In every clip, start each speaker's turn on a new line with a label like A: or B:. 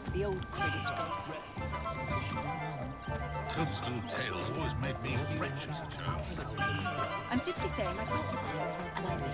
A: miss the old credit.
B: Toadstool tales always made me French as a child.
A: I'm simply saying I thought of you, and I will.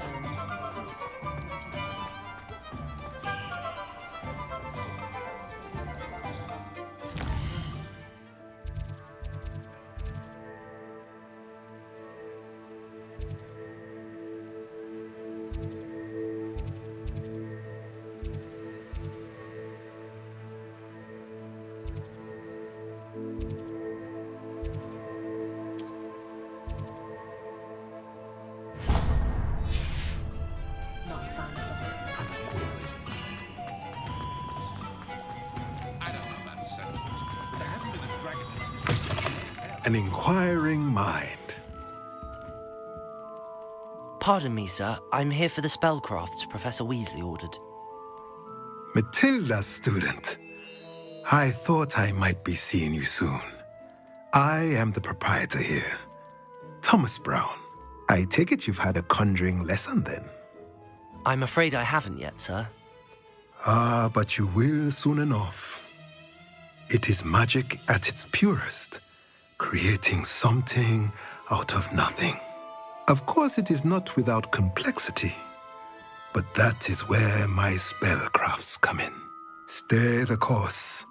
C: An inquiring mind.
D: Pardon me, sir. I'm here for the spellcrafts Professor Weasley ordered.
C: Matilda's student. I thought I might be seeing you soon. I am the proprietor here, Thomas Brown. I take it you've had a conjuring lesson then?
D: I'm afraid I haven't yet, sir.
C: Ah, but you will soon enough. It is magic at its purest, creating something out of nothing. Of course, it is not without complexity, but that is where my spellcrafts come in. Stay the course,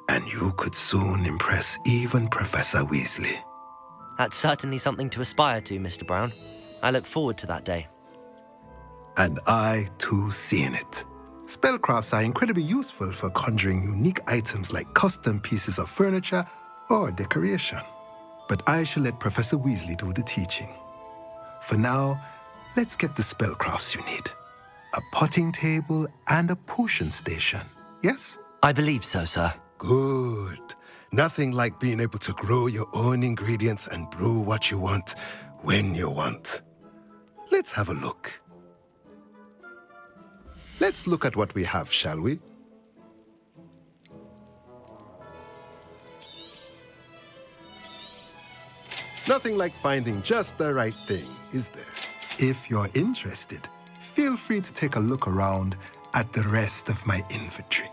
C: and you could soon impress even Professor Weasley.
D: That's certainly something to aspire to, Mr. Brown. I look forward to that day.
C: And I, too, seeing it. Spellcrafts are incredibly useful for conjuring unique items like custom pieces of furniture or decoration. But I shall let Professor Weasley do the teaching. For now, let's get the spellcrafts you need. A potting table and a potion station, yes?
D: I believe so, sir.
C: Good. Nothing like being able to grow your own ingredients and brew what you want when you want. Let's have a look. Let's look at what we have, shall we? Nothing like finding just the right thing, is there? If you're interested, feel free to take a look around at the rest of my inventory.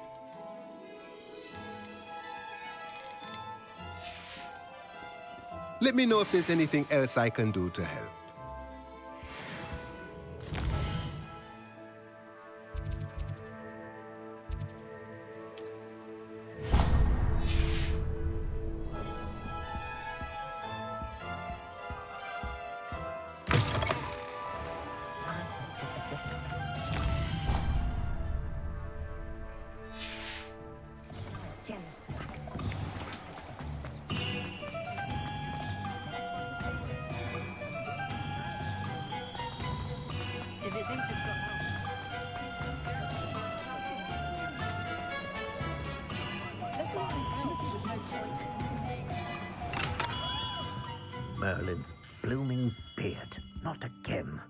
C: Let me know if there's anything else I can do to help.
E: Merlin's blooming beard. Not again.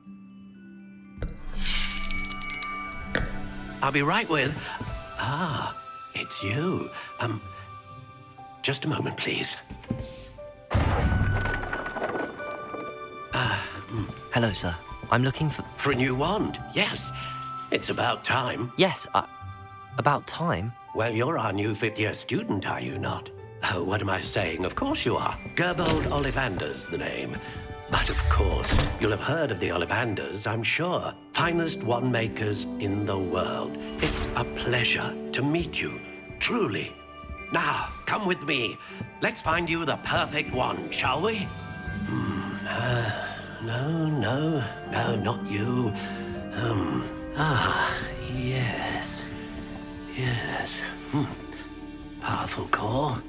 F: I'll be right with... Ah, it's you. Just a moment, please.
D: Hello, sir. I'm looking for...
F: For a new wand, yes. It's about time.
D: Yes, about time?
F: Well, you're our new fifth-year student, are you not? Oh, what am I saying? Of course you are. Gerbold Ollivander's the name. But of course, you'll have heard of the Ollivanders, I'm sure. Finest wand makers in the world. It's a pleasure to meet you, truly. Now, come with me. Let's find you the perfect wand, shall we? No, not you. Yes. Powerful core.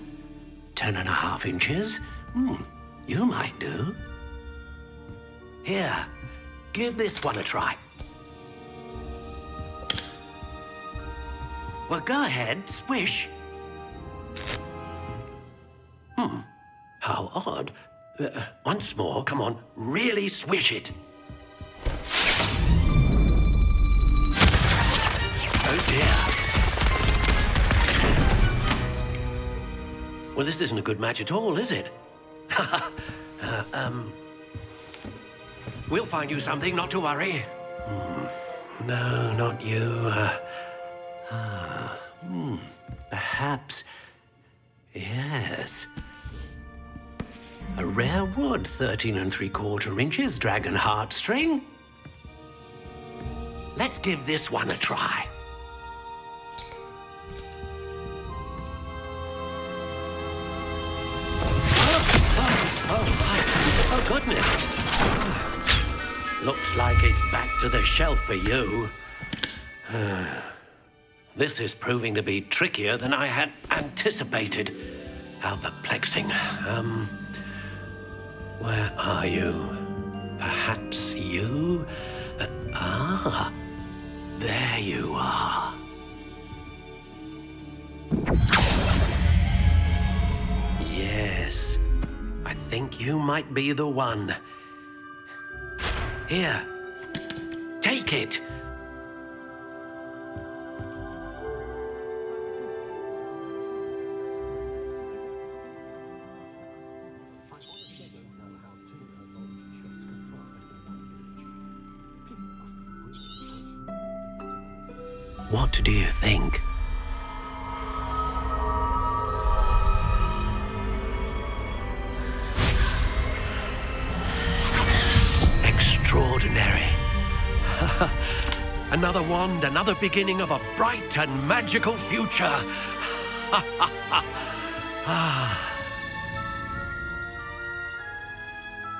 F: 10.5 inches. You might do. Here, give this one a try. Well, go ahead, swish. How odd. Once more, come on, really swish it. Oh dear. Well, this isn't a good match at all, is it? We'll find you something, not to worry. No, not you. Perhaps... yes. A rare wood, 13 3/4 inches, dragon heartstring. Let's give this one a try. Oh, goodness. Looks like it's back to the shelf for you. This is proving to be trickier than I had anticipated. How perplexing. Where are you? Perhaps you? There you are. Yes, I think you might be the one. Here, take it. What do you think? Extraordinary. Another wand, another beginning of a bright and magical future.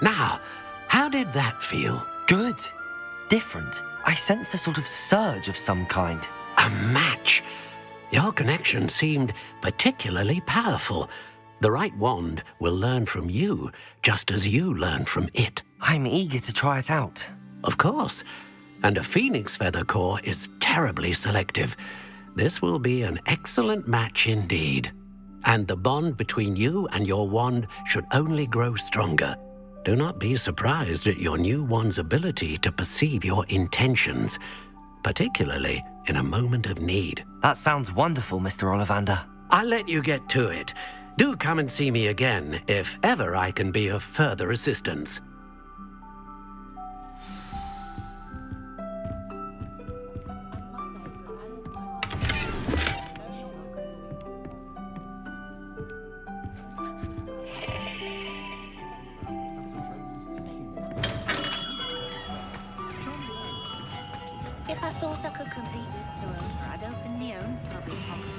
F: Now, how did that feel?
D: Good. Different. I sensed a sort of surge of some kind.
F: A match. Your connection seemed particularly powerful. The right wand will learn from you, just as you learn from it.
D: I'm eager to try it out.
F: Of course. And a phoenix feather core is terribly selective. This will be an excellent match indeed. And the bond between you and your wand should only grow stronger. Do not be surprised at your new wand's ability to perceive your intentions, particularly in a moment of need.
D: That sounds wonderful, Mr. Ollivander.
F: I'll let you get to it. Do come and see me again if ever I can be of further assistance.
A: If I thought I could complete this through, I'd open my own public hospital.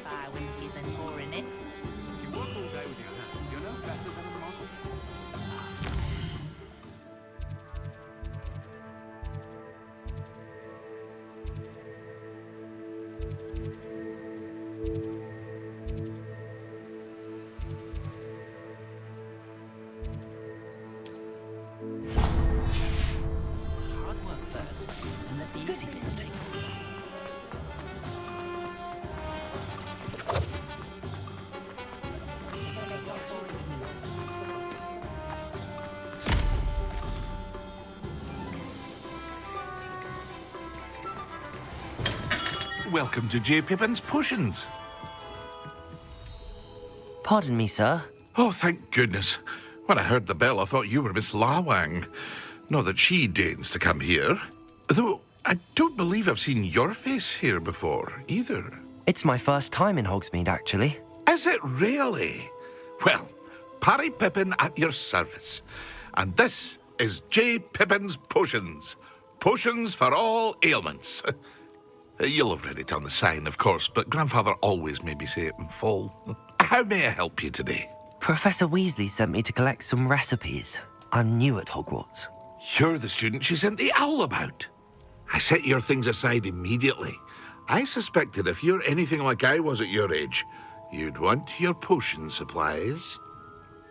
A: Fire whiskey than pouring it.
G: If you work all day with your hands, you're no better than a model.
E: Hard work first, and let the easy bits take.
B: Welcome to J. Pippin's Potions.
D: Pardon me, sir.
B: Oh, thank goodness. When I heard the bell, I thought you were Miss Lawang. Not that she deigns to come here. Though, I don't believe I've seen your face here before, either.
D: It's my first time in Hogsmeade, actually.
B: Is it really? Well, Parry Pippin at your service. And this is J. Pippin's Potions. Potions for all ailments. You'll have read it on the sign, of course, but Grandfather always made me say it in full. How may I help you today?
D: Professor Weasley sent me to collect some recipes. I'm new at Hogwarts.
B: You're the student she sent the owl about. I set your things aside immediately. I suspected if you're anything like I was at your age, you'd want your potion supplies.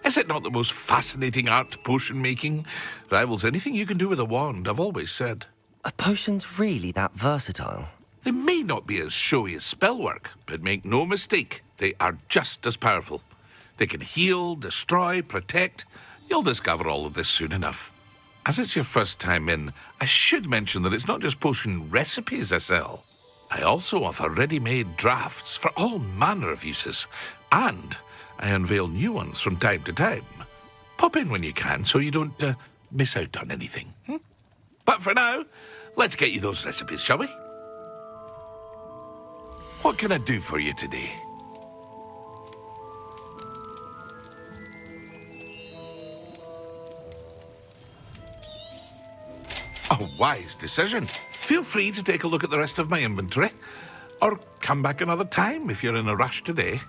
B: Is it not the most fascinating art, potion making? Rivals anything you can do with a wand, I've always said.
D: Are potions really that versatile?
B: They may not be as showy as spellwork, but make no mistake, they are just as powerful. They can heal, destroy, protect. You'll discover all of this soon enough. As it's your first time in, I should mention that it's not just potion recipes I sell. I also offer ready-made drafts for all manner of uses, and I unveil new ones from time to time. Pop in when you can so you don't miss out on anything. But for now, let's get you those recipes, shall we? What can I do for you today? A wise decision. Feel free to take a look at the rest of my inventory, or come back another time if you're in a rush today.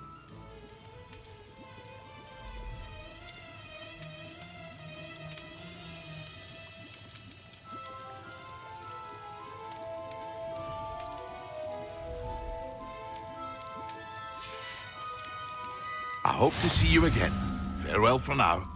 B: I hope to see you again. Farewell for now.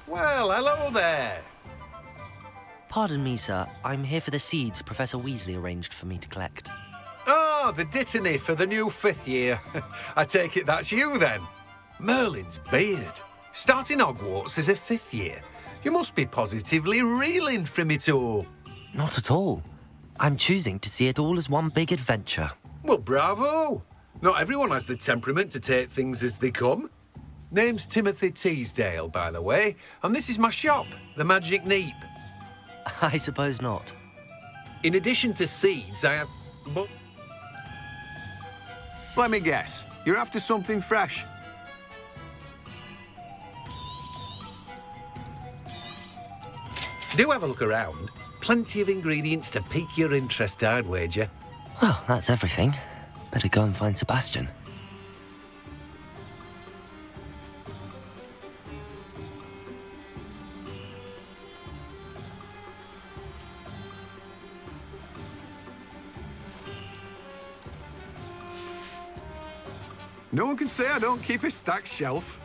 H: Well, hello there.
D: Pardon me, sir. I'm here for the seeds Professor Weasley arranged for me to collect.
H: Oh, the dittany for the new 5th year. I take it that's you then. Merlin's beard. Starting Hogwarts as a 5th year. You must be positively reeling from it all.
D: Not at all. I'm choosing to see it all as one big adventure.
H: Well, bravo. Not everyone has the temperament to take things as they come. Name's Timothy Teasdale, by the way, and this is my shop, the Magic Neep.
D: I suppose not.
H: In addition to seeds, I have... But
G: Let me guess. You're after something fresh.
H: do have a look around. Plenty of ingredients to pique your interest, I'd wager.
D: Well, that's everything. Better go and find Sebastian.
G: No one can say I don't keep a stacked shelf.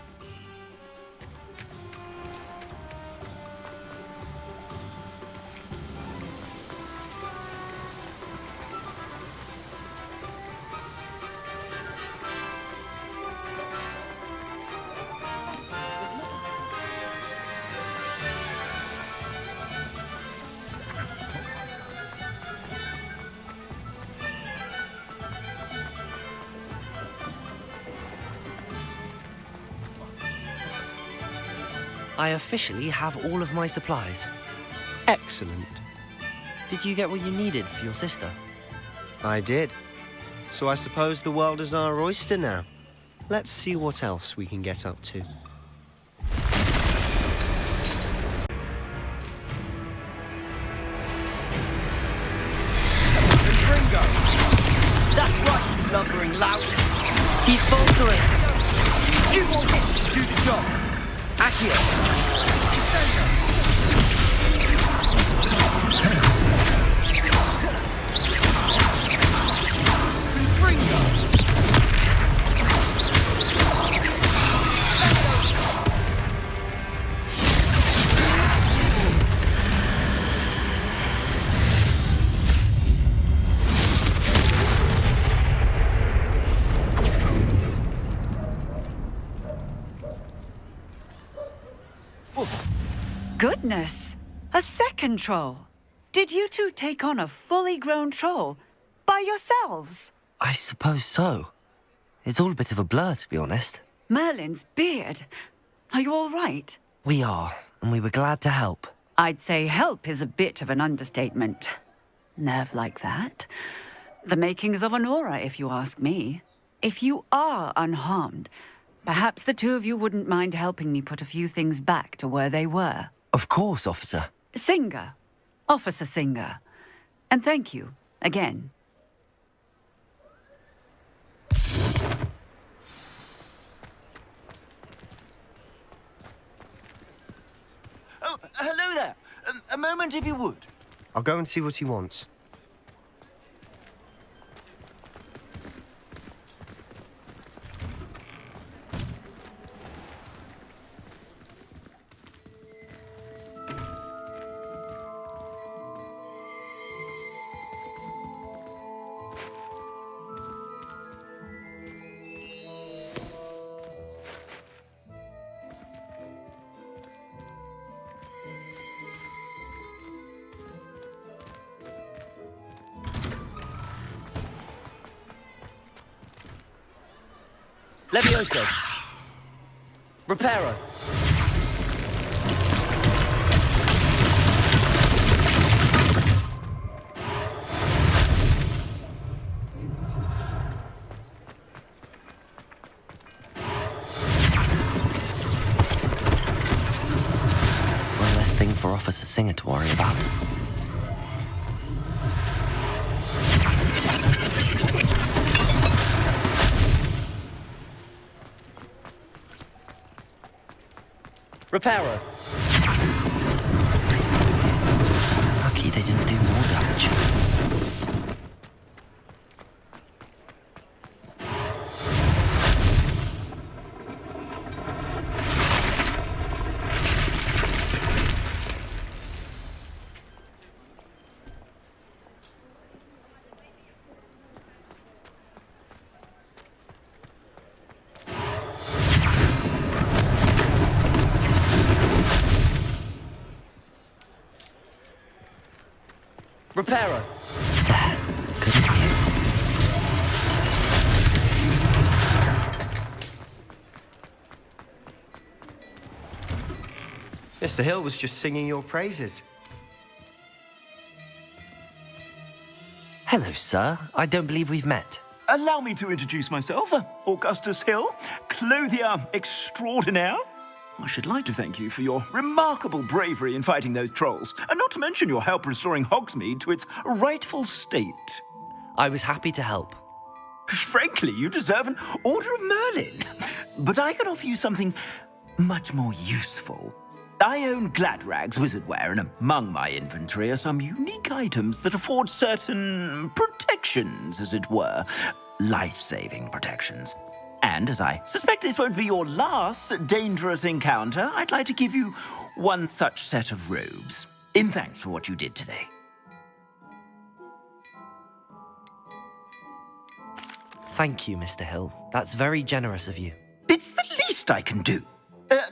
D: I officially have all of my supplies.
I: Excellent.
D: Did you get what you needed for your sister?
I: I did. So I suppose the world is our oyster now. Let's see what else we can get up to.
E: Gringo! That's right, you lumbering lout!
D: He's faltering!
E: You want it to do the job! Accio! Descendo!
J: Goodness! A second troll! Did you two take on a fully grown troll? By yourselves?
D: I suppose so. It's all a bit of a blur, to be honest.
J: Merlin's beard. Are you all right?
D: We are, and we were glad to help.
J: I'd say help is a bit of an understatement. Nerve like that. The makings of an aura, if you ask me. If you are unharmed, perhaps the two of you wouldn't mind helping me put a few things back to where they were.
E: Of course, officer.
J: Singer. Officer Singer. And thank you, again.
E: Oh, hello there. A moment, if you would.
I: I'll go and see what he wants.
E: Levioso. Reparo.
D: One less thing for Officer Singer to worry about.
E: Reparo.
D: Lucky they didn't do more damage.
E: Reparo.
D: Good as new.
I: Mr. Hill was just singing your praises.
D: Hello, sir. I don't believe we've met.
K: Allow me to introduce myself, Augustus Hill, clothier extraordinaire. I should like to thank you for your remarkable bravery in fighting those trolls, and not to mention your help restoring Hogsmeade to its rightful state.
D: I was happy to help.
K: Frankly, you deserve an Order of Merlin. But I can offer you something much more useful. I own Gladrag's wizardware, and among my inventory are some unique items that afford certain protections, as it were. Life-saving protections. And as I suspect this won't be your last dangerous encounter, I'd like to give you one such set of robes, in thanks for what you did today.
D: Thank you, Mr. Hill. That's very generous of you.
K: It's the least I can do.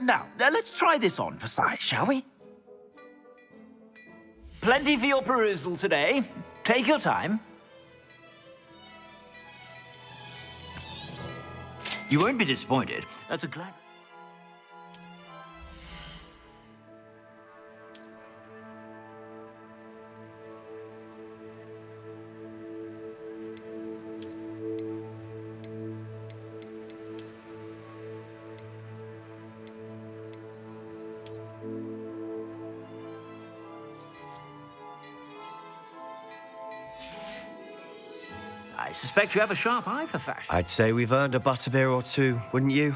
K: Now, let's try this on for size, shall we? Plenty for your perusal today. Take your time. You won't be disappointed. That's a glad... I suspect you have a sharp eye for fashion.
I: I'd say we've earned a butterbeer or two, wouldn't you?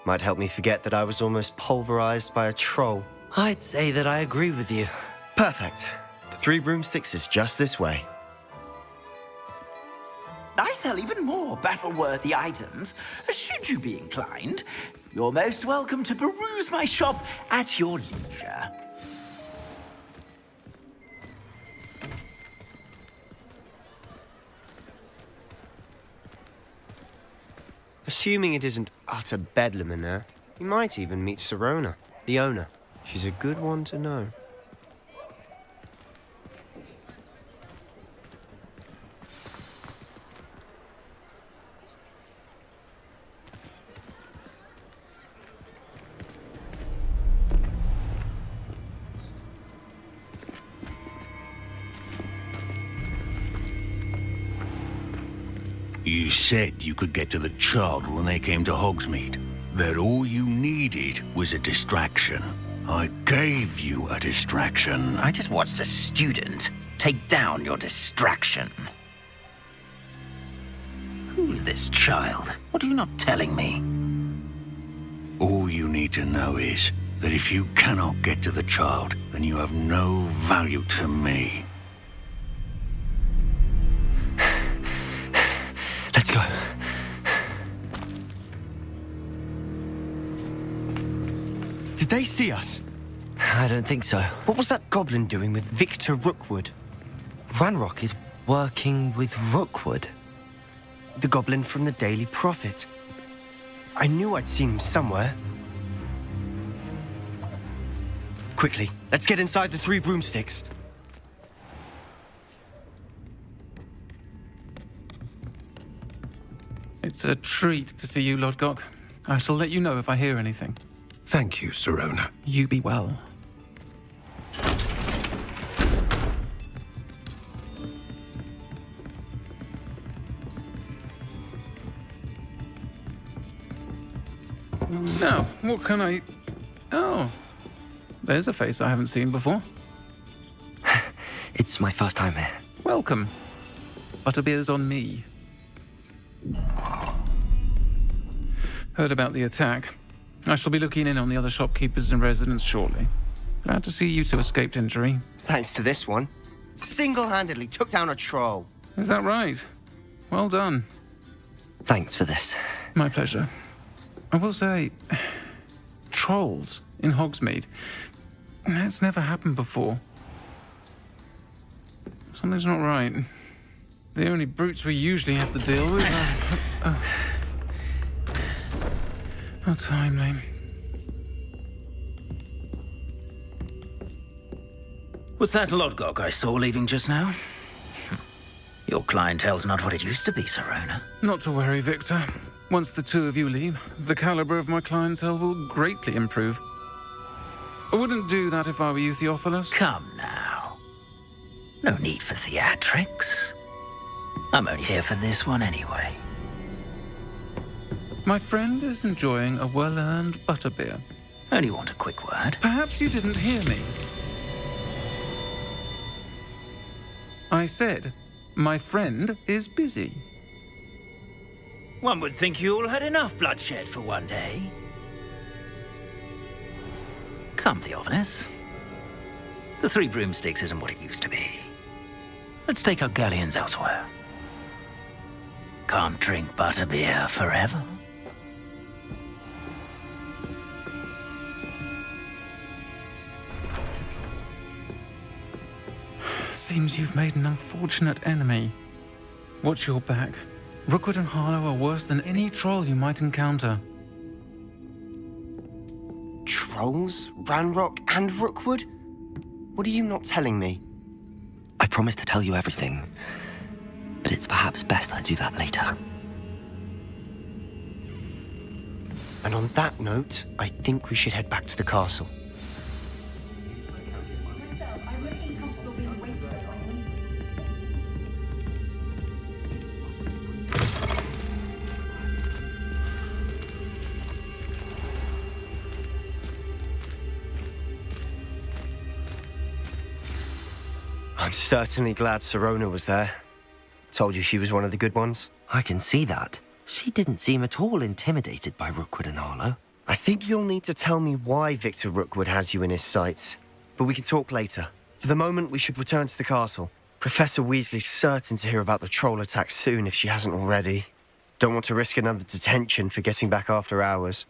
I: Might help me forget that I was almost pulverized by a troll.
D: I'd say that I agree with you.
I: Perfect. The 3 broomsticks is just this way.
K: I sell even more battle-worthy items. Should you be inclined, you're most welcome to peruse my shop at your leisure.
I: Assuming it isn't utter bedlam in there, you might even meet Serona, the owner. She's a good one to know.
L: You said you could get to the child when they came to Hogsmeade. That all you needed was a distraction. I gave you a distraction.
K: I just watched a student take down your distraction. Who's this child? What are you not telling me?
L: All you need to know is that if you cannot get to the child, then you have no value to me.
I: Let's go. Did they see us? I don't think so. What was that goblin doing with Victor Rookwood? Ranrock is working with Rookwood. The goblin from the Daily Prophet. I knew I'd seen him somewhere. Quickly, let's get inside the 3 broomsticks.
G: It's a treat to see you, Lodgok. I shall let you know if I hear anything.
C: Thank you, Sirona.
G: You be well. Now, what can I... Oh, there's a face I haven't seen before.
I: It's my first time here.
G: Welcome. Butterbeer's on me. Heard about the attack. I shall be looking in on the other shopkeepers and residents shortly. Glad to see you two escaped injury.
I: Thanks to this one. Single-handedly took down a troll.
G: Is that right? Well done.
I: Thanks for this.
G: My pleasure. I will say, trolls in Hogsmeade. That's never happened before. Something's not right. The only brutes we usually have to deal with are... How timely.
K: Was that Lodgok I saw leaving just now? Your clientele's not what it used to be, Sirona.
G: Not to worry, Victor. Once the 2 of you leave, the caliber of my clientele will greatly improve. I wouldn't do that if I were you, Theophilus.
K: Come now. No need for theatrics. I'm only here for this one anyway.
G: My friend is enjoying a well-earned butterbeer.
K: Only want a quick word.
G: Perhaps you didn't hear me. I said, my friend is busy.
K: One would think you all had enough bloodshed for one day. Come, Theophilus. The 3 broomsticks isn't what it used to be. Let's take our galleons elsewhere. Can't drink butterbeer forever.
G: Seems you've made an unfortunate enemy. Watch your back. Rookwood and Harlow are worse than any troll you might encounter.
I: Trolls? Ranrock and Rookwood? What are you not telling me? I promised to tell you everything, but it's perhaps best I do that later. And on that note, I think we should head back to the castle. I'm certainly glad Sirona was there. Told you she was one of the good ones.
D: I can see that. She didn't seem at all intimidated by Rookwood and Harlow.
I: I think you'll need to tell me why Victor Rookwood has you in his sights. But we can talk later. For the moment, we should return to the castle. Professor Weasley's certain to hear about the troll attack soon if she hasn't already. Don't want to risk another detention for getting back after hours.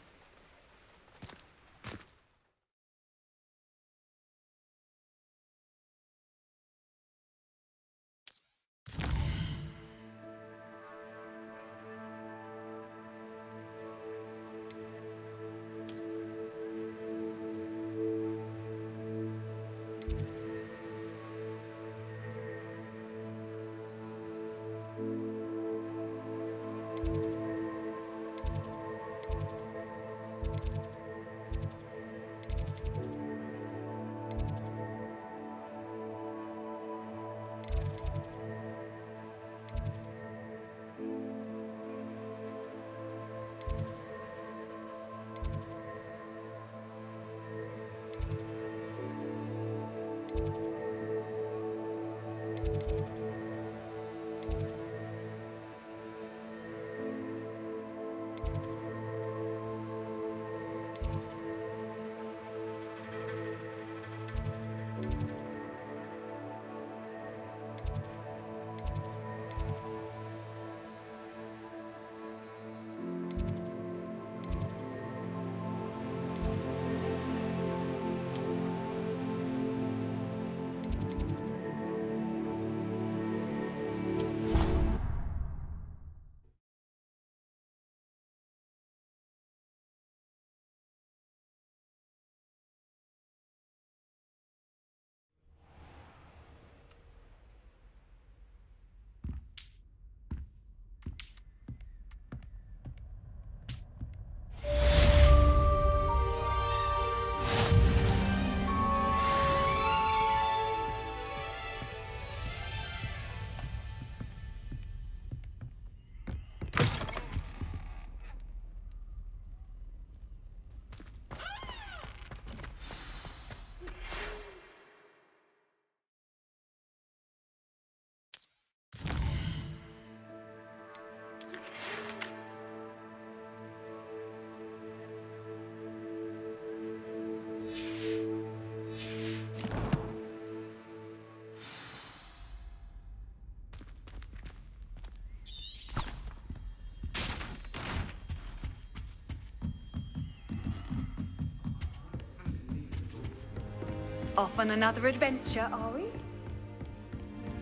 J: Off on another adventure, are we?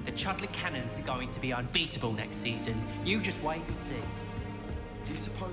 M: The chocolate cannons are going to be unbeatable next season. You just wait and see.
E: Do you suppose...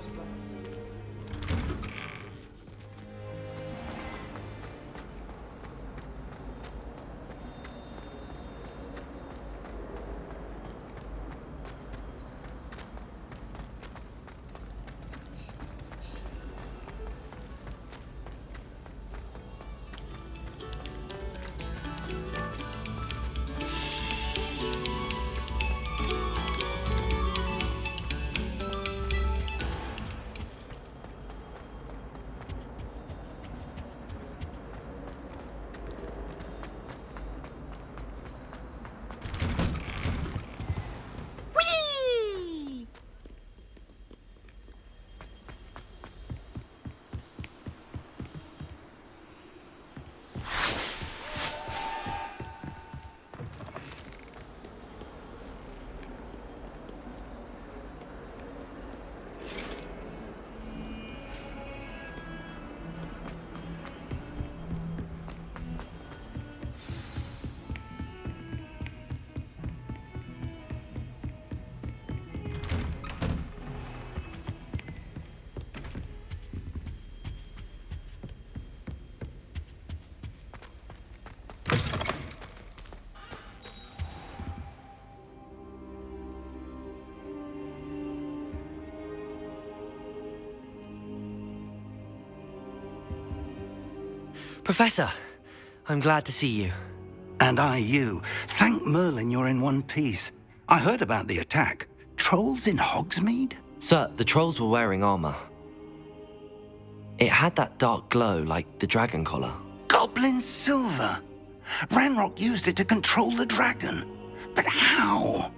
D: Professor, I'm glad to see you.
L: And I you. Thank Merlin you're in one piece. I heard about the attack. Trolls in Hogsmeade?
D: Sir, the trolls were wearing armor. It had that dark glow like the dragon collar.
L: Goblin silver! Ranrock used it to control the dragon. But how?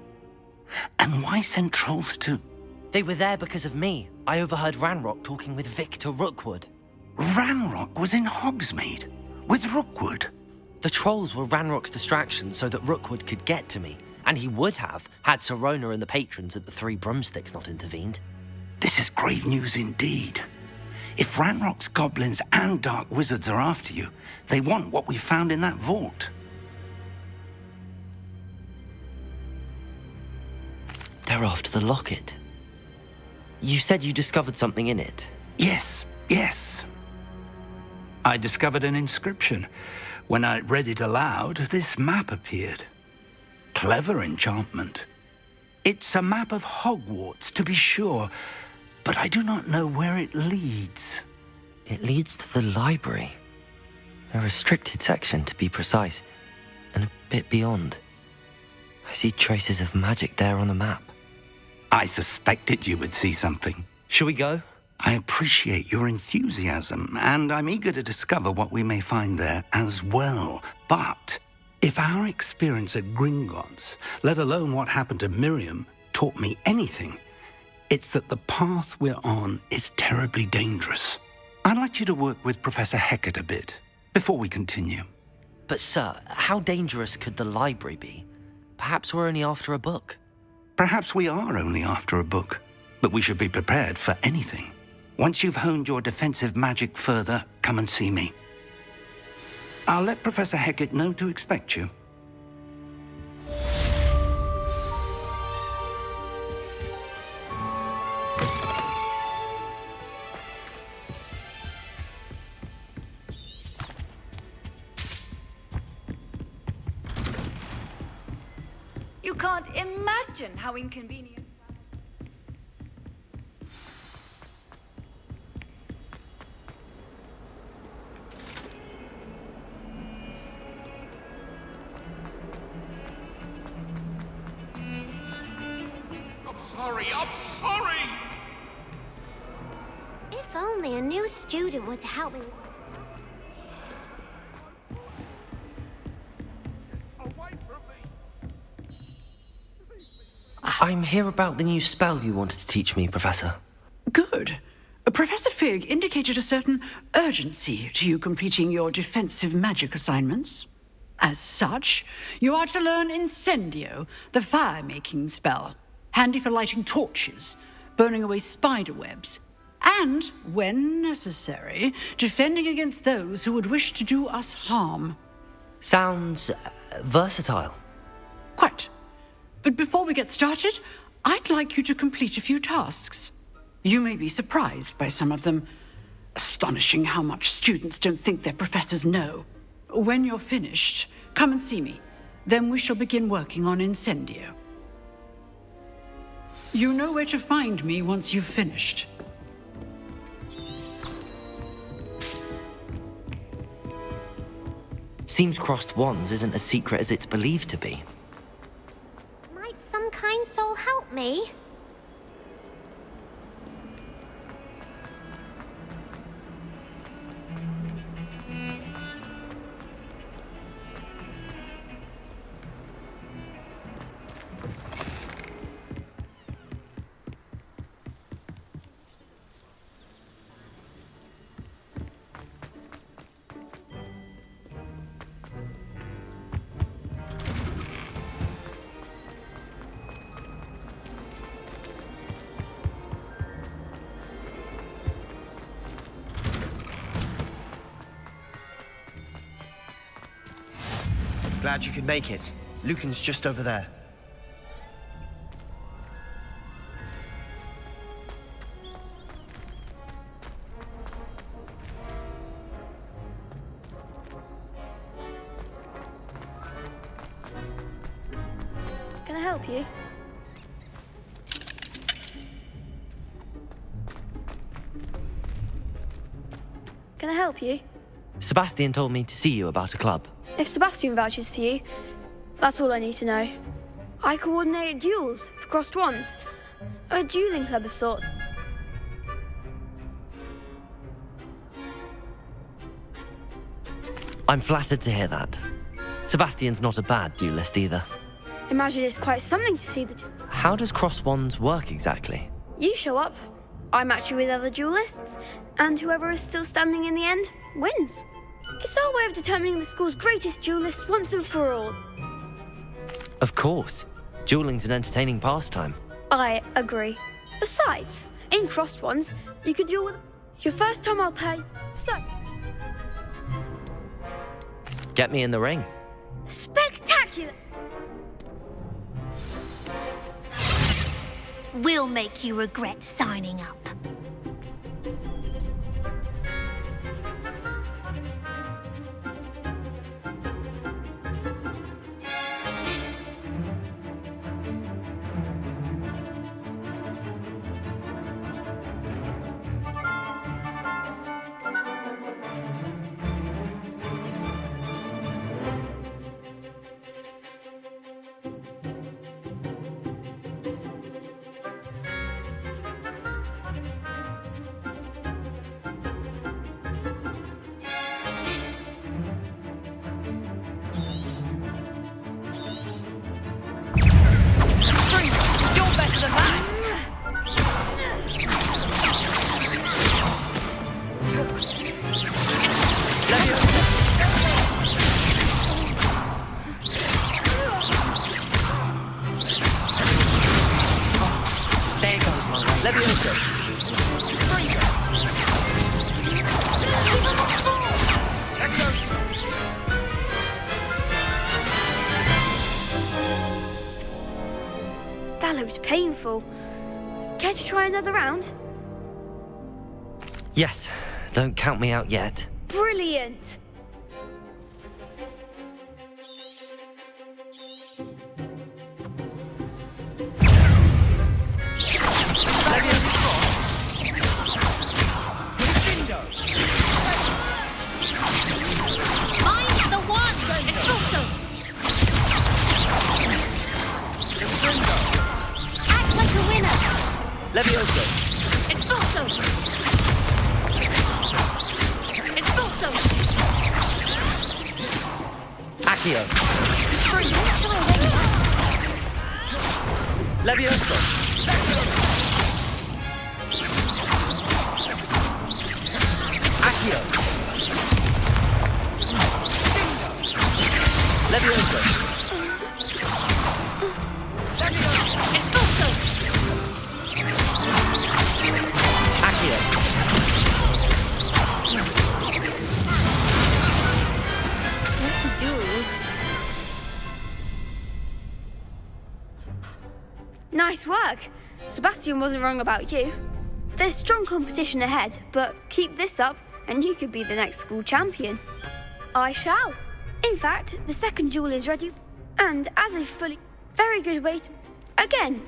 L: And why send trolls to...
D: They were there because of me. I overheard Ranrock talking with Victor Rookwood.
L: Ranrock was in Hogsmeade? With Rookwood?
D: The trolls were Ranrock's distraction so that Rookwood could get to me. And he would have, had Sirona and the patrons at the Three Broomsticks not intervened.
L: This is grave news indeed. If Ranrock's goblins and dark wizards are after you, they want what we found in that vault.
D: They're after the locket. You said you discovered something in it.
L: Yes. I discovered an inscription. When I read it aloud, this map appeared. Clever enchantment. It's a map of Hogwarts, to be sure, but I do not know where it leads.
D: It leads to the library. A restricted section, to be precise, and a bit beyond. I see traces of magic there on the map.
L: I suspected you would see something.
D: Shall we go?
L: I appreciate your enthusiasm, and I'm eager to discover what we may find there as well. But if our experience at Gringotts, let alone what happened to Miriam, taught me anything, it's that the path we're on is terribly dangerous. I'd like you to work with Professor Hecat a bit before we continue.
D: But sir, how dangerous could the library be? Perhaps we're only after a book.
L: Perhaps we are only after a book, but we should be prepared for anything. Once you've honed your defensive magic further, come and see me. I'll let Professor Hecat know to expect you.
J: You can't imagine how inconvenient.
B: I'm sorry!
N: If only a new student were to help me.
D: I'm here about the new spell you wanted to teach me, Professor.
O: Good. Professor Fig indicated a certain urgency to you completing your defensive magic assignments. As such, you are to learn Incendio, the fire-making spell, handy for lighting torches, burning away spider webs, and, when necessary, defending against those who would wish to do us harm.
D: Sounds versatile.
O: Quite. But before we get started, I'd like you to complete a few tasks. You may be surprised by some of them. Astonishing how much students don't think their professors know. When you're finished, come and see me. Then we shall begin working on Incendio. You know where to find me once you've finished.
D: Seems crossed wands isn't as secret as it's believed to be.
N: Might some kind soul help me?
I: Glad you could make it. Lucan's just over there.
P: Can I help you? Can I help you?
D: Sebastian told me to see you about a club.
P: If Sebastian vouches for you, that's all I need to know. I coordinate duels for crossed wands. A dueling club of sorts.
D: I'm flattered to hear that. Sebastian's not a bad duelist either.
P: Imagine it's quite something to see the...
D: How does crossed wands work exactly?
P: You show up, I match you with other duelists, and whoever is still standing in the end wins. It's our way of determining the school's greatest duelist once and for all.
D: Of course. Dueling's an entertaining pastime.
P: I agree. Besides, in crossed ones, you can duel with... Your first time I'll pay, so...
D: Get me in the ring.
P: Spectacular!
N: We'll make you regret signing up.
P: That looks painful. Care to try another round?
D: Yes, don't count me out yet.
P: Brilliant!
N: Mine's the one! It's also... Act like a winner!
D: Levioso.
N: It's also... It's also...
D: Accio. Levioso. Accio. Levioso. Accio.
P: What's a duel? Nice work. Sebastian wasn't wrong about you. There's strong competition ahead, but keep this up and you could be the next school champion. I shall. In fact, the second duel is ready, and as a very good way to... Again.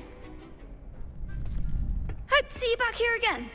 P: Hope to see you back here again.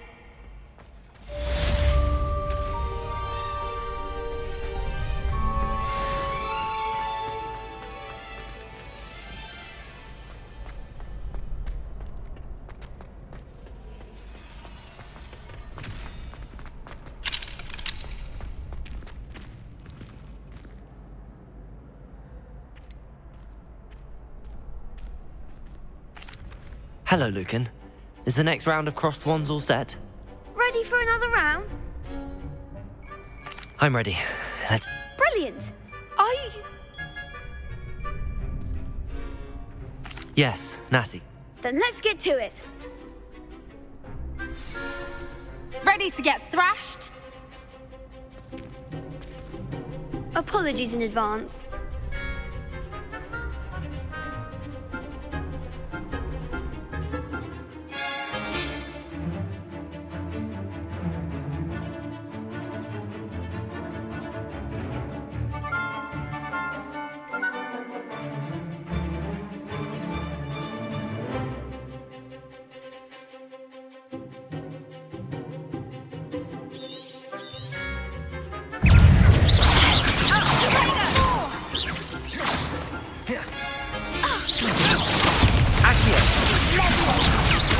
D: Hello, Lucan. Is the next round of crossed wands all set?
P: Ready for another round?
D: I'm ready. Let's...
P: Brilliant. Are you...
D: Yes, Natty.
P: Then let's get to it.
N: Ready to get thrashed?
P: Apologies in advance.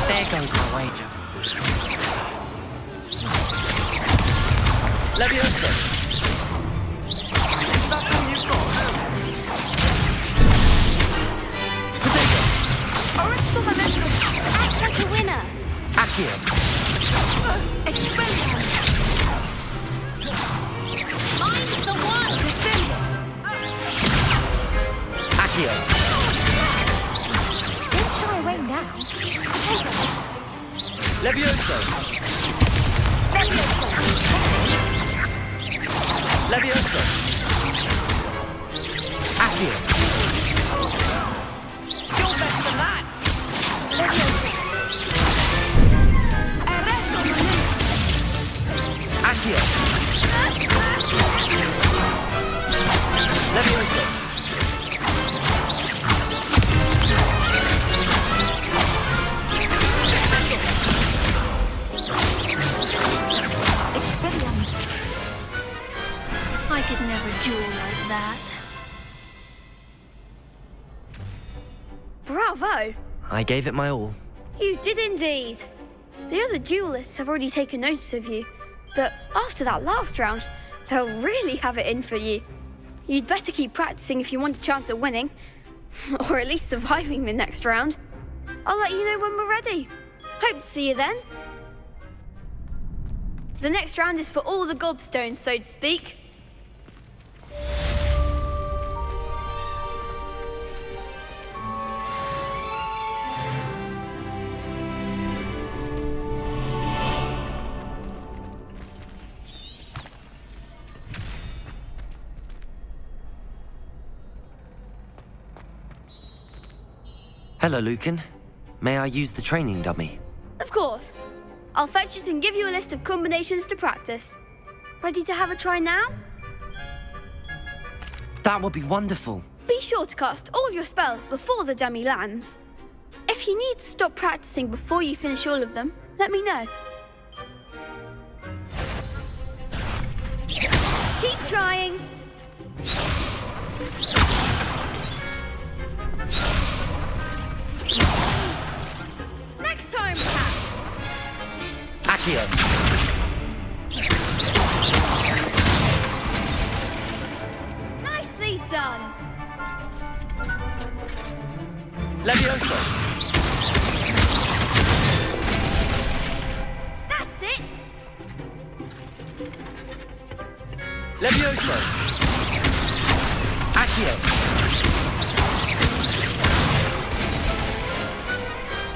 M: There goes my wager.
E: Leviosa. Is that all you've got? Potato.
N: Oryx momentum. Act like a winner.
E: Accio.
N: Expelliarmus. I'm the one. Defend.
E: Accio.
N: Don't shy away now.
E: Leviosa. Leviosa. Accio. You're less than that.
N: Leviosa.
E: Accio. Leviosa.
N: Expelliarmus. I could never duel like that.
P: Bravo!
D: I gave it my all.
P: You did indeed. The other duelists have already taken notice of you, but after that last round, they'll really have it in for you. You'd better keep practicing if you want a chance at winning, or at least surviving the next round. I'll let you know when we're ready. Hope to see you then. The next round is for all the gobstones, so to speak.
D: Hello, Lucan. May I use the training dummy?
P: Of course. I'll fetch it and give you a list of combinations to practice. Ready to have a try now?
D: That would be wonderful.
P: Be sure to cast all your spells before the dummy lands. If you need to stop practicing before you finish all of them, let me know. Keep trying. Next time, perhaps.
E: Accio.
P: Nicely done.
E: Leviosa.
P: That's it.
E: Leviosa. Accio.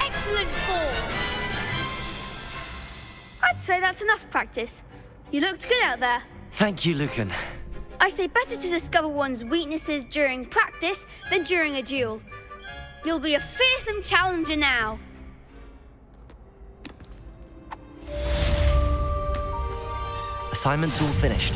P: Excellent form. I'd say that's enough practice. You looked good out there.
D: Thank you, Lucan.
P: I say better to discover one's weaknesses during practice than during a duel. You'll be a fearsome challenger now.
D: Assignment's all finished.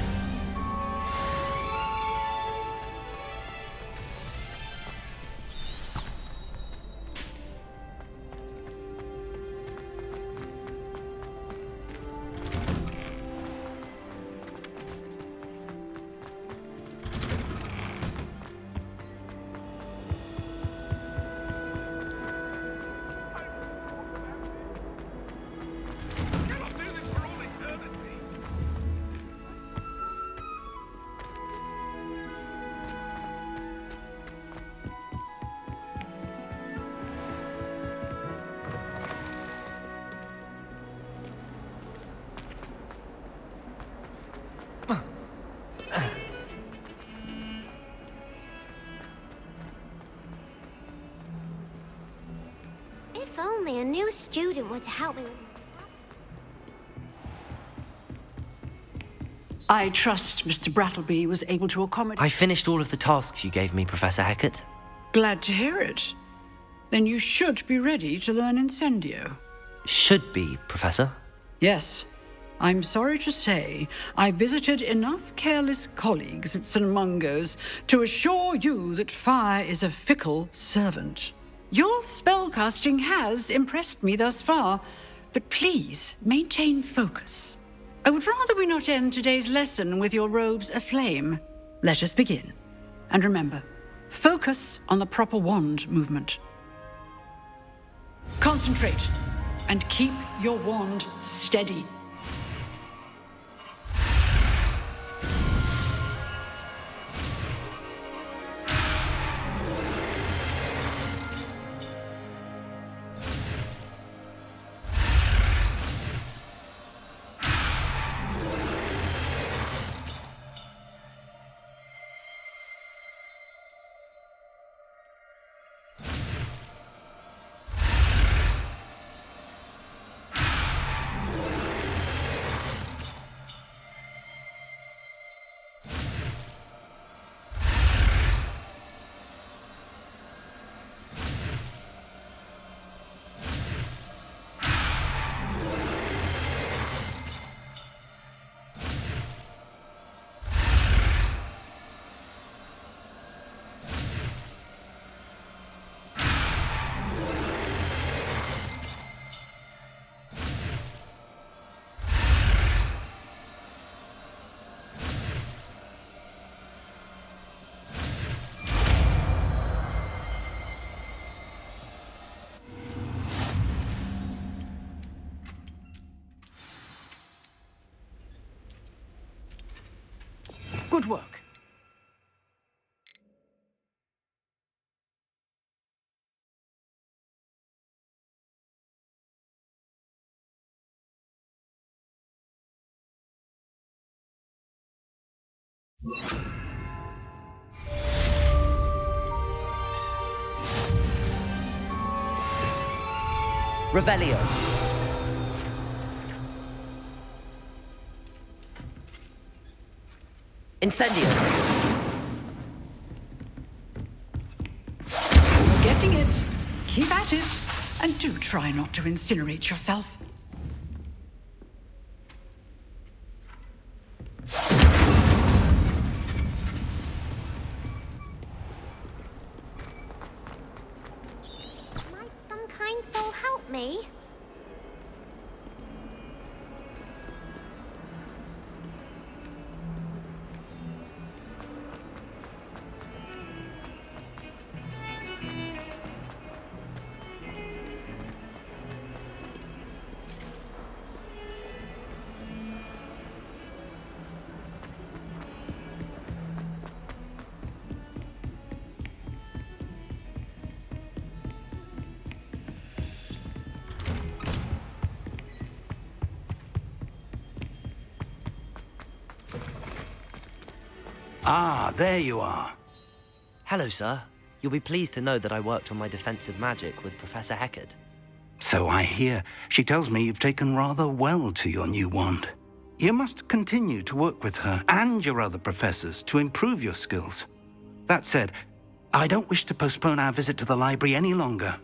N: If only a new student were to help me.
O: I trust Mr. Brattleby was able to accommodate...
D: I finished all of the tasks you gave me, Professor Hecat.
O: Glad to hear it. Then you should be ready to learn Incendio.
D: Should be, Professor.
O: Yes. I'm sorry to say, I visited enough careless colleagues at St. Mungo's to assure you that fire is a fickle servant. Your spellcasting has impressed me thus far, but please maintain focus. I would rather we not end today's lesson with your robes aflame. Let us begin. And remember, focus on the proper wand movement. Concentrate and keep your wand steady. Good work.
D: Revelio. Incendio.
O: You're getting it. Keep at it. And do try not to incinerate yourself.
N: Might some kind soul help me?
L: Ah, there you are.
D: Hello, sir. You'll be pleased to know that I worked on my defensive magic with Professor Hecat.
L: So I hear. She tells me you've taken rather well to your new wand. You must continue to work with her and your other professors to improve your skills. That said, I don't wish to postpone our visit to the library any longer.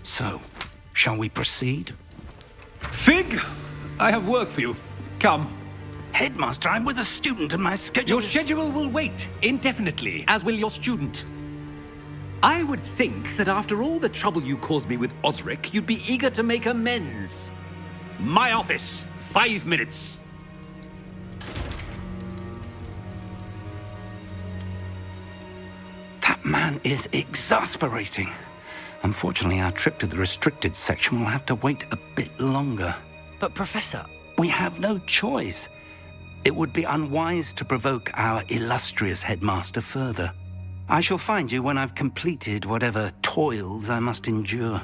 L: So, shall we proceed?
Q: Fig! I have work for you. Come.
L: Headmaster, I'm with a student and my schedule
Q: Your schedule will wait indefinitely, as will your student. I would think that after all the trouble you caused me with Osric, you'd be eager to make amends. My office, 5 minutes.
L: That man is exasperating. Unfortunately, our trip to the restricted section will have to wait a bit longer.
D: But Professor...
L: We have no choice. It would be unwise to provoke our illustrious headmaster further. I shall find you when I've completed whatever toils I must endure.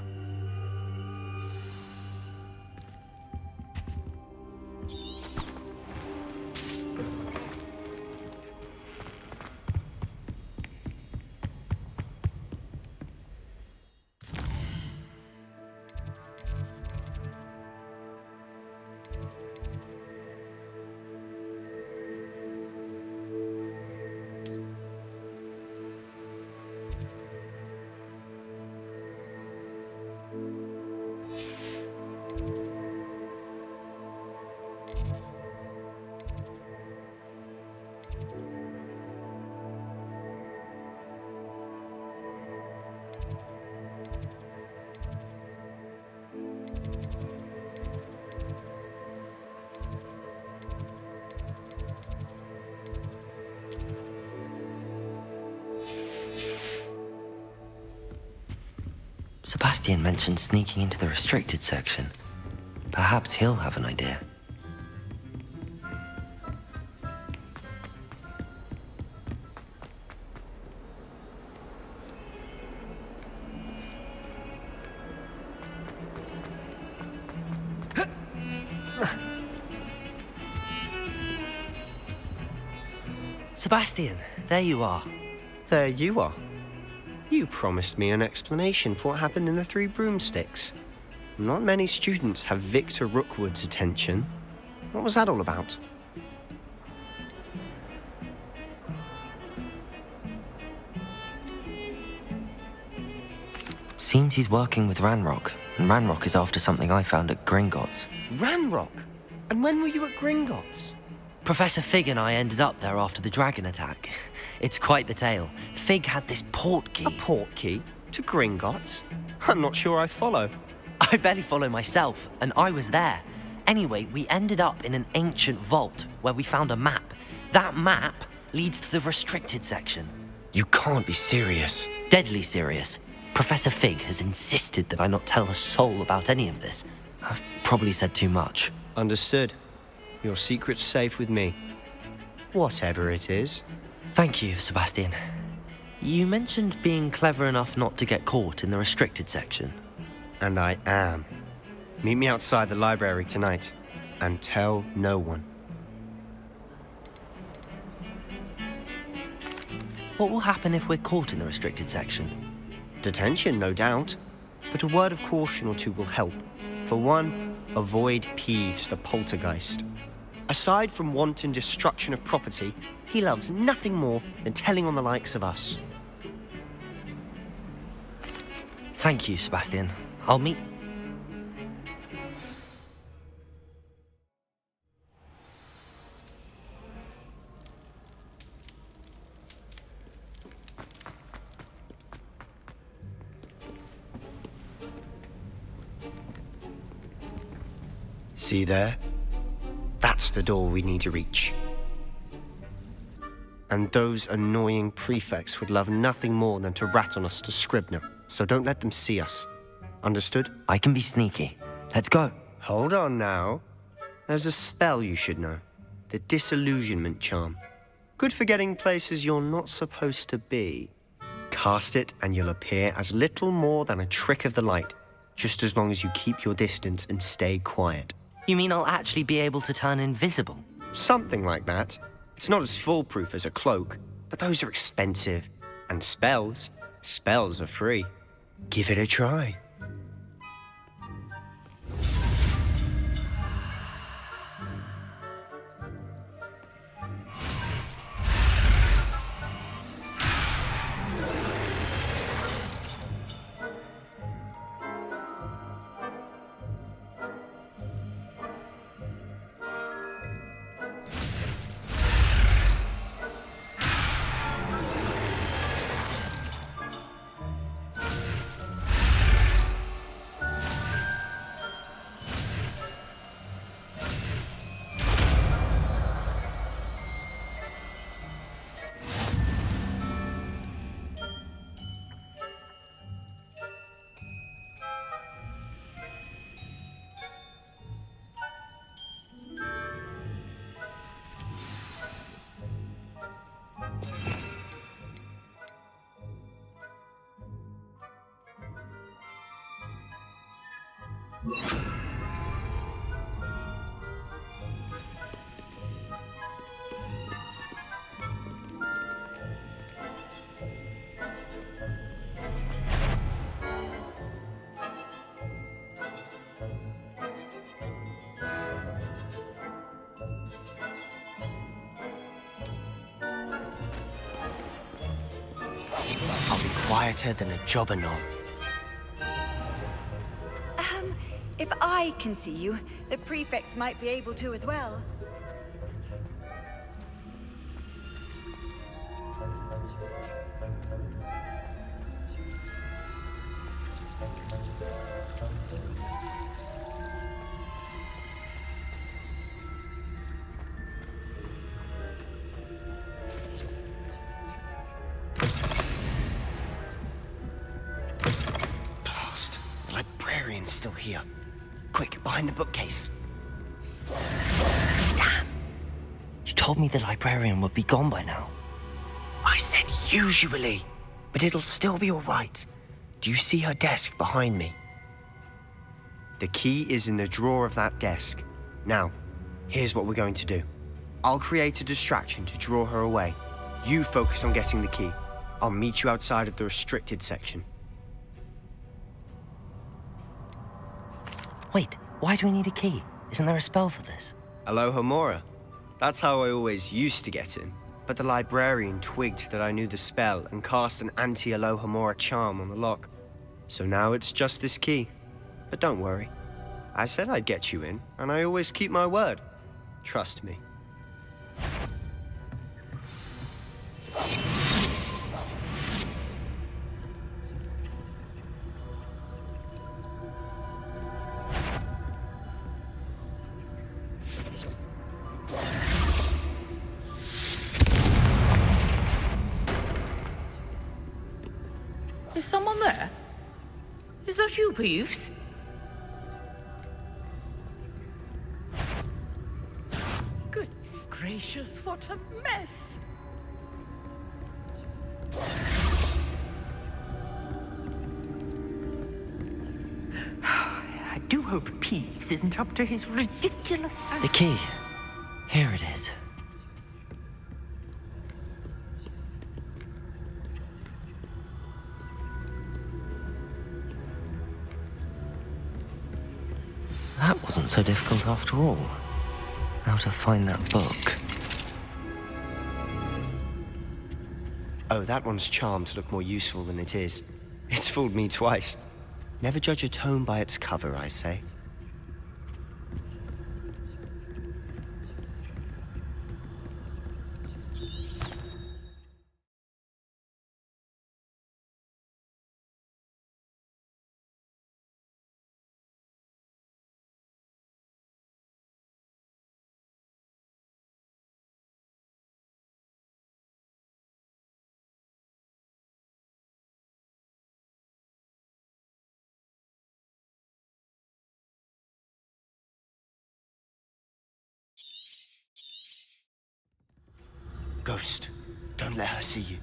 D: Sebastian mentioned sneaking into the restricted section. Perhaps he'll have an idea. Sebastian, there you are.
R: There you are. You promised me an explanation for what happened in the Three Broomsticks. Not many students have Victor Rookwood's attention. What was that all about?
D: Seems he's working with Ranrock, and Ranrock is after something I found at Gringotts.
R: Ranrock? And when were you at Gringotts?
D: Professor Fig and I ended up there after the dragon attack. It's quite the tale. Fig had this port key.
R: A port key? To Gringotts? I'm not sure I follow.
D: I barely follow myself, and I was there. Anyway, we ended up in an ancient vault where we found a map. That map leads to the restricted section.
R: You can't be serious.
D: Deadly serious. Professor Fig has insisted that I not tell a soul about any of this. I've probably said too much.
R: Understood. Your secret's safe with me. Whatever it is.
D: Thank you, Sebastian. You mentioned being clever enough not to get caught in the restricted section.
R: And I am. Meet me outside the library tonight, and tell no one.
D: What will happen if we're caught in the restricted section?
R: Detention, no doubt. But a word of caution or two will help. For one, avoid Peeves, the poltergeist. Aside from wanton destruction of property, he loves nothing more than telling on the likes of us.
D: Thank you, Sebastian. I'll meet...
R: See there? That's the door we need to reach. And those annoying prefects would love nothing more than to rat on us to Scribner, so don't let them see us. Understood?
D: I can be sneaky. Let's go.
R: Hold on now. There's a spell you should know. The Disillusionment Charm. Good for getting places you're not supposed to be. Cast it and you'll appear as little more than a trick of the light, just as long as you keep your distance and stay quiet.
D: You mean I'll actually be able to turn invisible?
R: Something like that. It's not as foolproof as a cloak, but those are expensive. And spells are free. Give it a try. quieter than a jobberknoll.
S: If I can see you, the prefects might be able to as well.
R: Blast! The librarian's still here. Quick, behind the bookcase.
D: Damn! You told me the librarian would be gone by now.
R: I said usually, but it'll still be all right. Do you see her desk behind me? The key is in the drawer of that desk. Now, here's what we're going to do. I'll create a distraction to draw her away. You focus on getting the key. I'll meet you outside of the restricted section.
D: Wait, why do we need a key? Isn't there a spell for this?
R: Alohomora. That's how I always used to get in. But the librarian twigged that I knew the spell and cast an anti-Alohomora charm on the lock. So now it's just this key. But don't worry. I said I'd get you in, and I always keep my word. Trust me.
A: Is someone there? Is that you, Peeves? Goodness gracious, what a mess! I do hope Peeves isn't up to his ridiculous...
D: The key. Here it is. That wasn't so difficult after all. Now to find that book.
R: Oh, that one's charmed to look more useful than it is. It's fooled me twice. Never judge a tome by its cover, I say. Ghost, don't let her see you.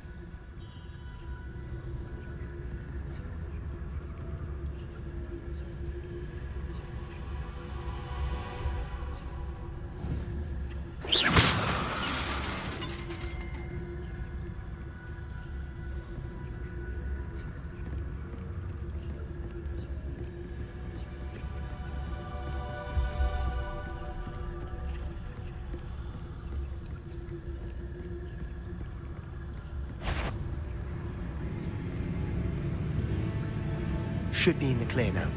R: Should be in the clear now.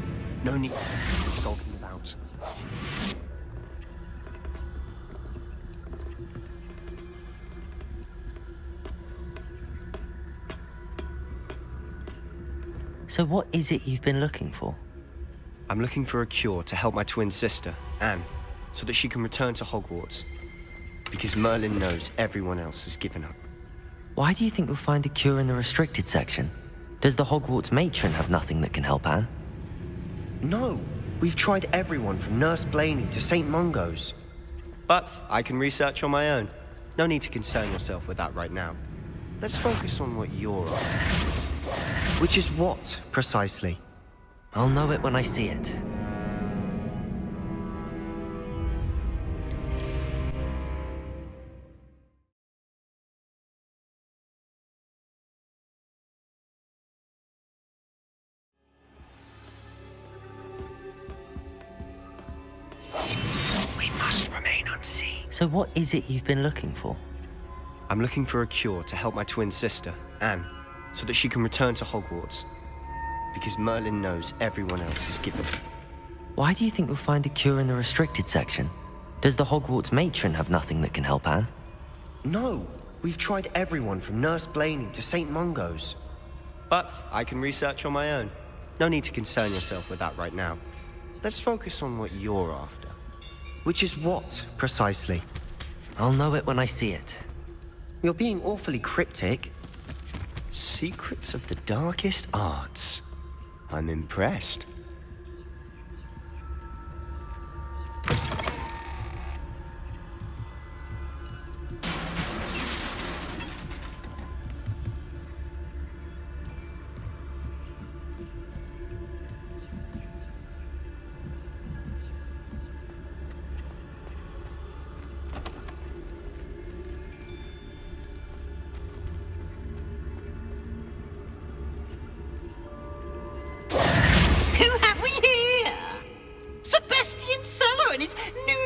R: No need sulking about.
D: So what is it you've been looking for?
R: I'm looking for a cure to help my twin sister, Anne, so that she can return to Hogwarts. Because Merlin knows everyone else has given up.
D: Why do you think you'll find a cure in the restricted section? Does the Hogwarts matron have nothing that can help Anne?
R: No, we've tried everyone from Nurse Blaney to St. Mungo's. But I can research on my own. No need to concern yourself with that right now. Let's focus on what you're on. Which is what, precisely?
D: I'll know it when I see it. So what is it you've been looking for?
R: I'm looking for a cure to help my twin sister, Anne, so that she can return to Hogwarts. Because Merlin knows everyone else is given.
D: Why do you think you'll find a cure in the restricted section? Does the Hogwarts matron have nothing that can help Anne?
R: No, we've tried everyone from Nurse Blaney to St. Mungo's. But I can research on my own. No need to concern yourself with that right now. Let's focus on what you're after. Which is what, precisely?
D: I'll know it when I see it.
R: You're being awfully cryptic. Secrets of the darkest arts. I'm impressed.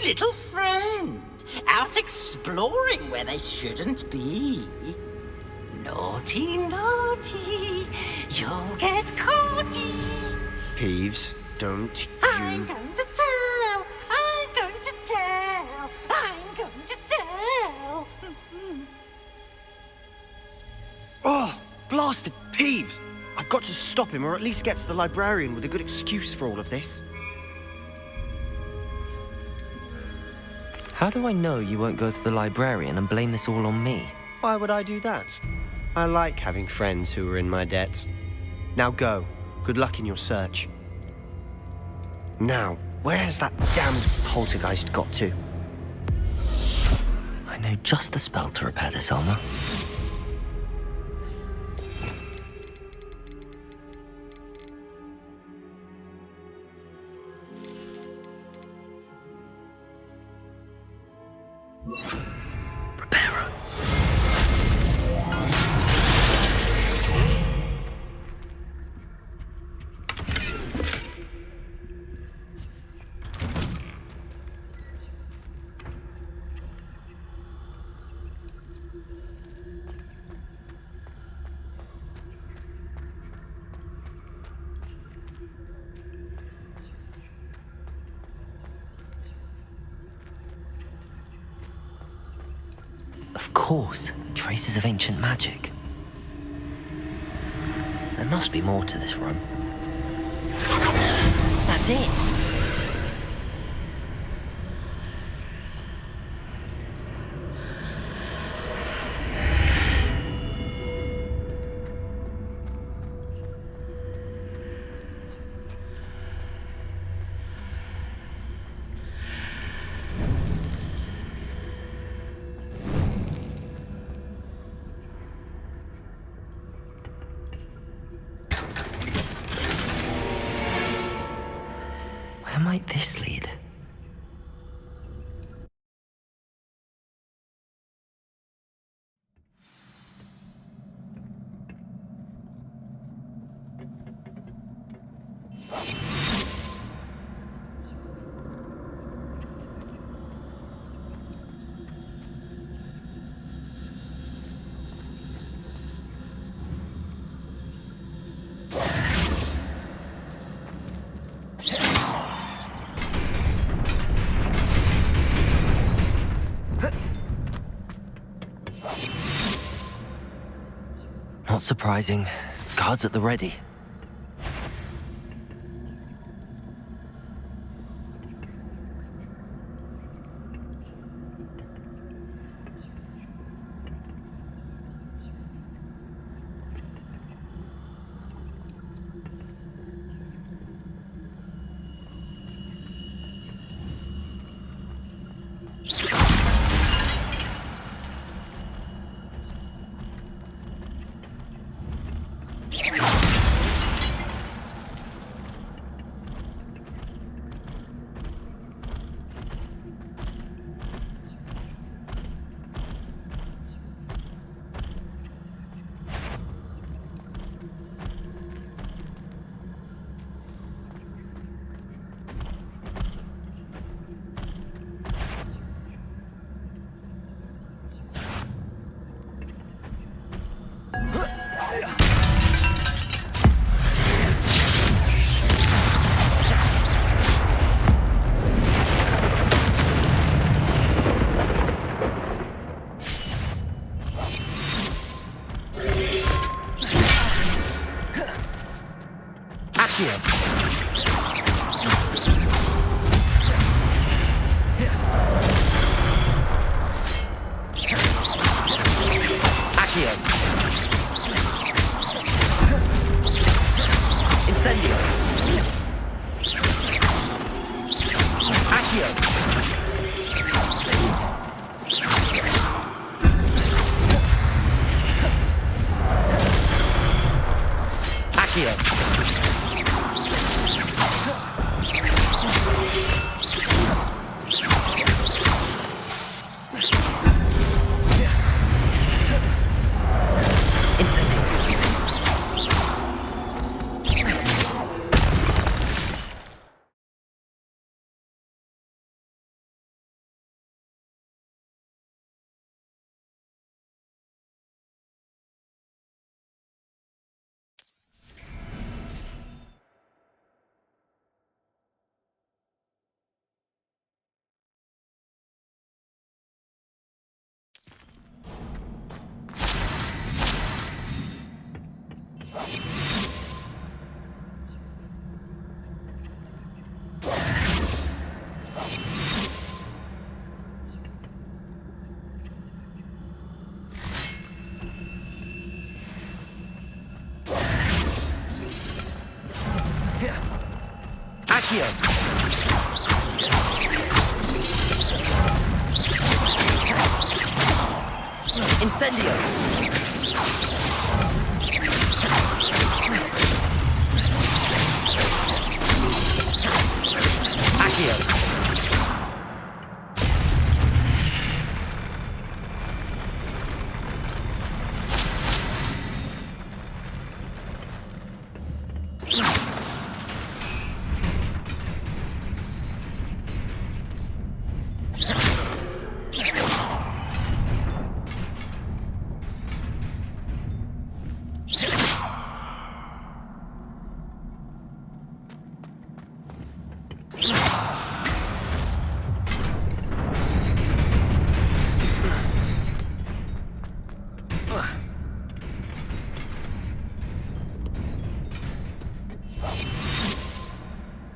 T: Little friend, out exploring where they shouldn't be. Naughty, naughty, you'll get caughty.
R: Peeves, don't
T: I'm going to tell, I'm going to tell, I'm going to tell.
R: Oh, blasted Peeves! I've got to stop him, or at least get to the librarian with a good excuse for all of this.
D: How do I know you won't go to the librarian and blame this all on me?
R: Why would I do that? I like having friends who are in my debt. Now go. Good luck in your search. Now, where has that damned poltergeist got to?
D: I know just the spell to repair this armor. Of course, traces of ancient magic. There must be more to this room. That's it! Where might this lead? Not surprising. Guards at the ready. Incendio! Accio!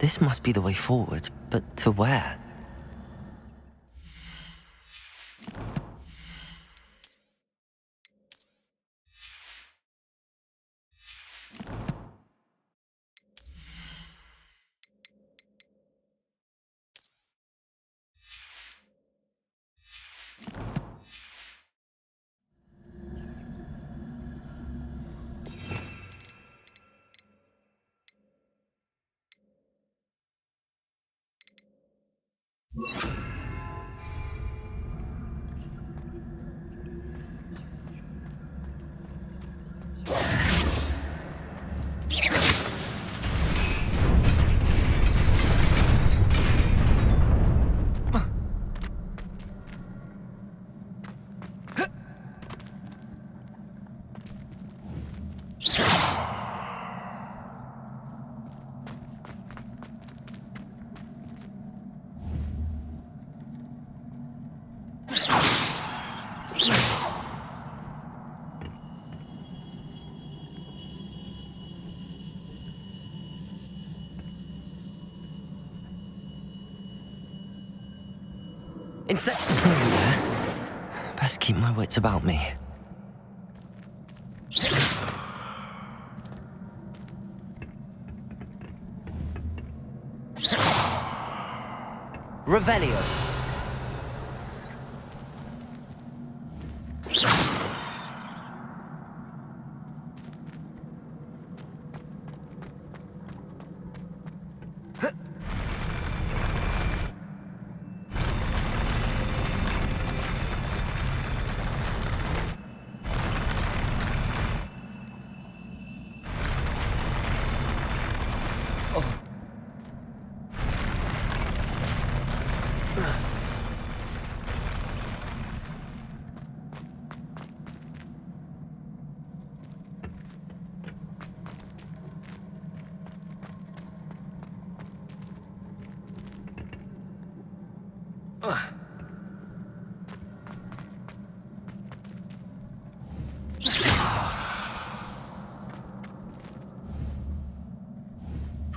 D: This must be the way forward, but to where? Best keep my wits about me. Revelio.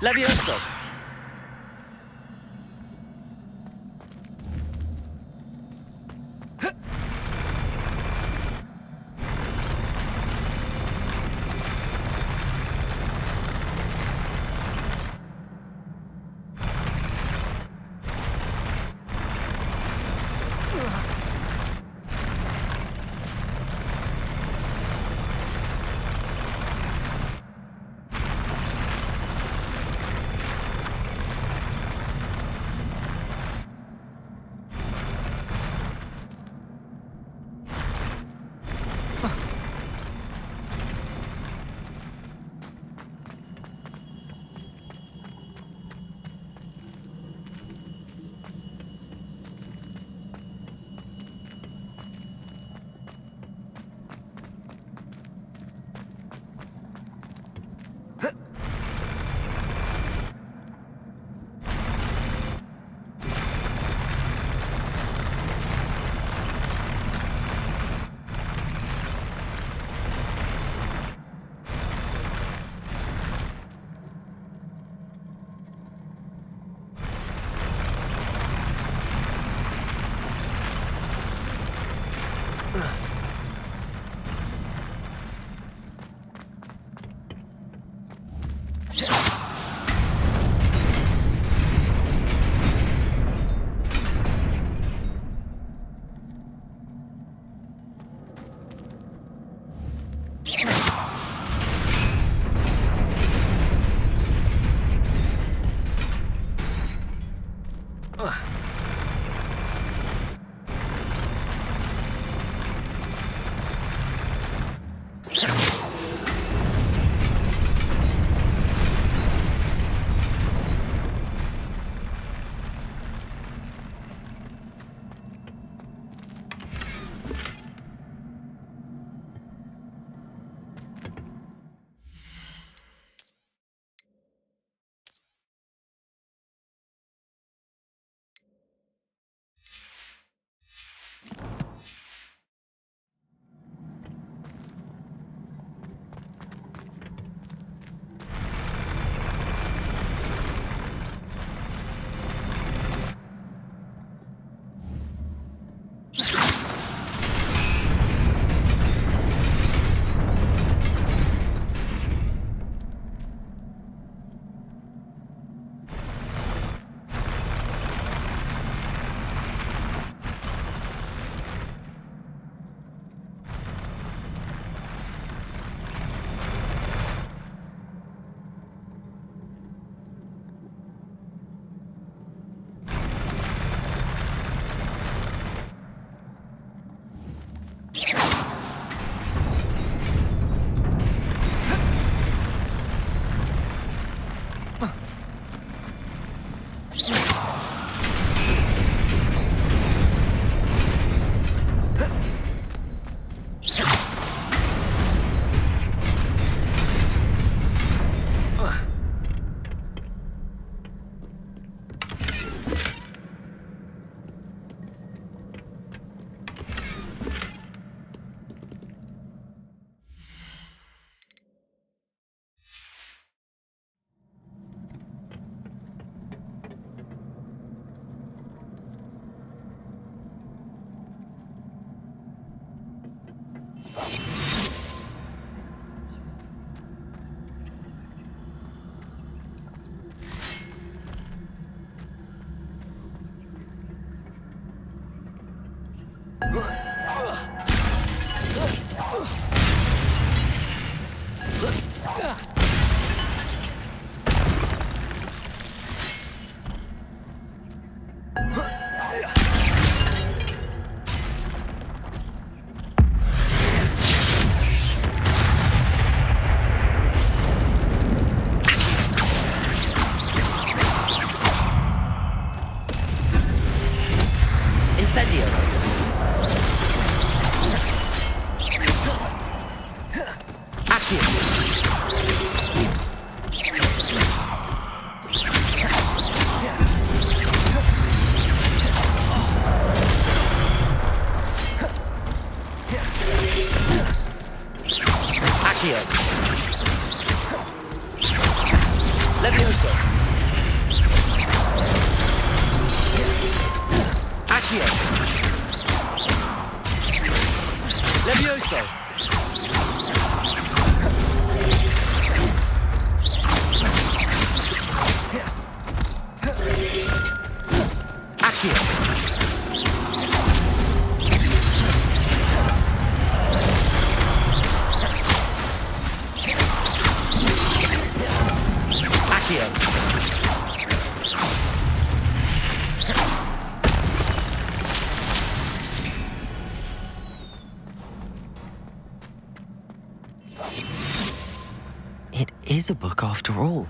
D: Levioso. It is a book after all.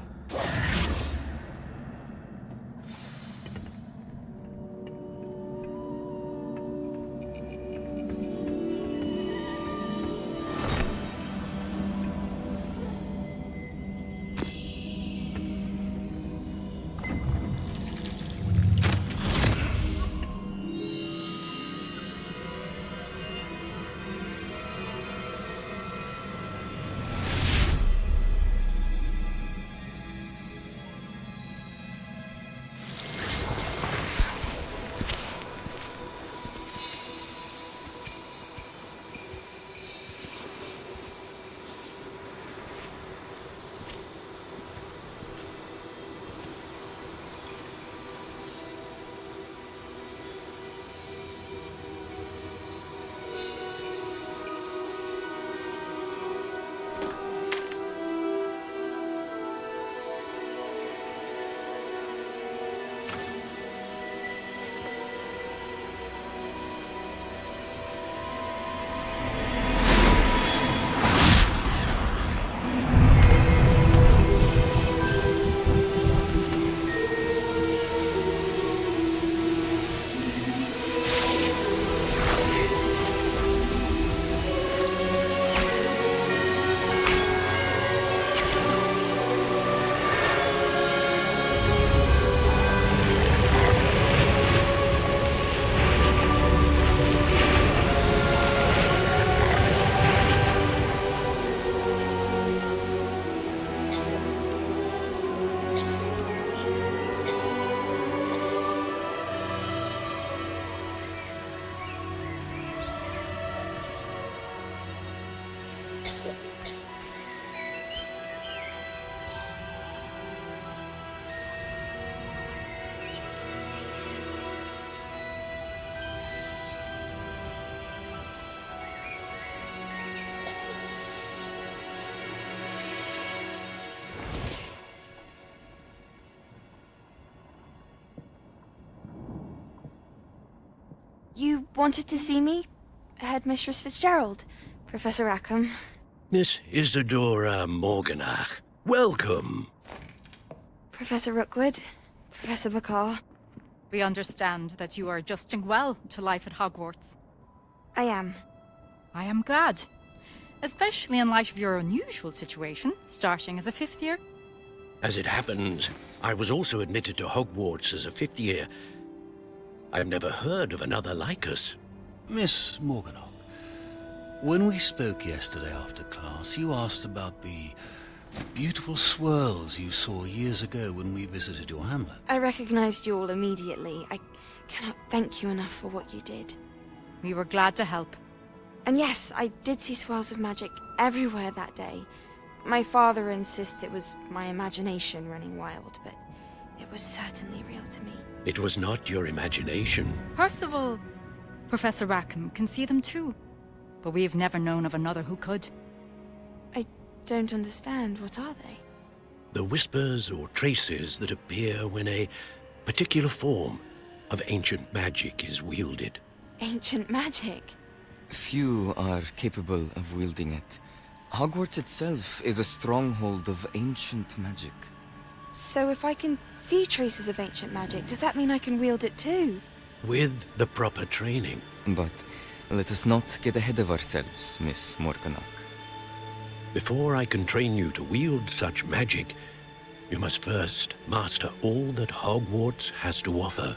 U: You wanted to see me? Headmistress Fitzgerald, Professor Rackham.
F: Miss Isadora Morganach, welcome.
U: Professor Rookwood, Professor McCaw.
V: We understand that you are adjusting well to life at Hogwarts.
U: I am.
V: I am glad. Especially in light of your unusual situation, starting as a 5th year.
F: As it happens, I was also admitted to Hogwarts as a 5th year. I've never heard of another like us.
W: Miss Morganach, when we spoke yesterday after class, you asked about the beautiful swirls you saw years ago when we visited your hamlet.
U: I recognized you all immediately. I cannot thank you enough for what you did.
V: We were glad to help.
U: And yes, I did see swirls of magic everywhere that day. My father insists it was my imagination running wild, but it was certainly real to me.
F: It was not your imagination.
V: Percival, Professor Rackham can see them too. But we have never known of another who could.
U: I don't understand. What are they?
F: The whispers or traces that appear when a particular form of ancient magic is wielded.
U: Ancient magic?
X: Few are capable of wielding it. Hogwarts itself is a stronghold of ancient magic.
U: So if I can see traces of ancient magic, does that mean I can wield it too?
F: With the proper training.
X: But let us not get ahead of ourselves, Miss Morganach.
F: Before I can train you to wield such magic, you must first master all that Hogwarts has to offer.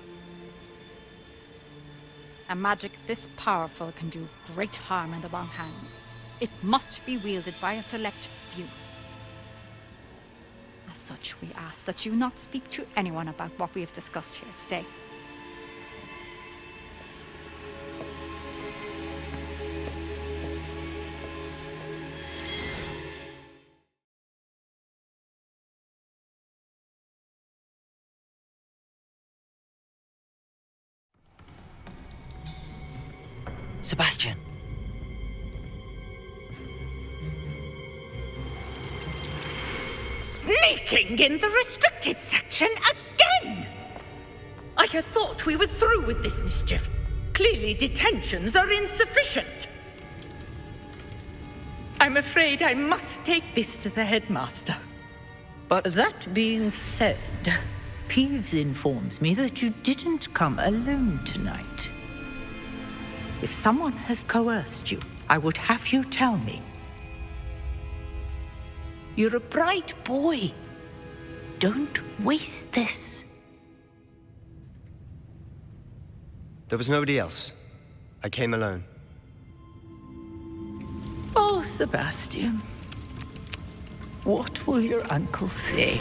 V: A magic this powerful can do great harm in the wrong hands. It must be wielded by a select few. As such, we ask that you not speak to anyone about what we have discussed here today.
D: Sebastian.
Y: Sneaking in the restricted section again! I had thought we were through with this mischief. Clearly detentions are insufficient. I'm afraid I must take this to the headmaster.
Z: But that being said, Peeves informs me that you didn't come alone tonight. If someone has coerced you, I would have you tell me. You're a bright boy. Don't waste this.
R: There was nobody else. I came alone.
Z: Oh, Sebastian. What will your uncle say?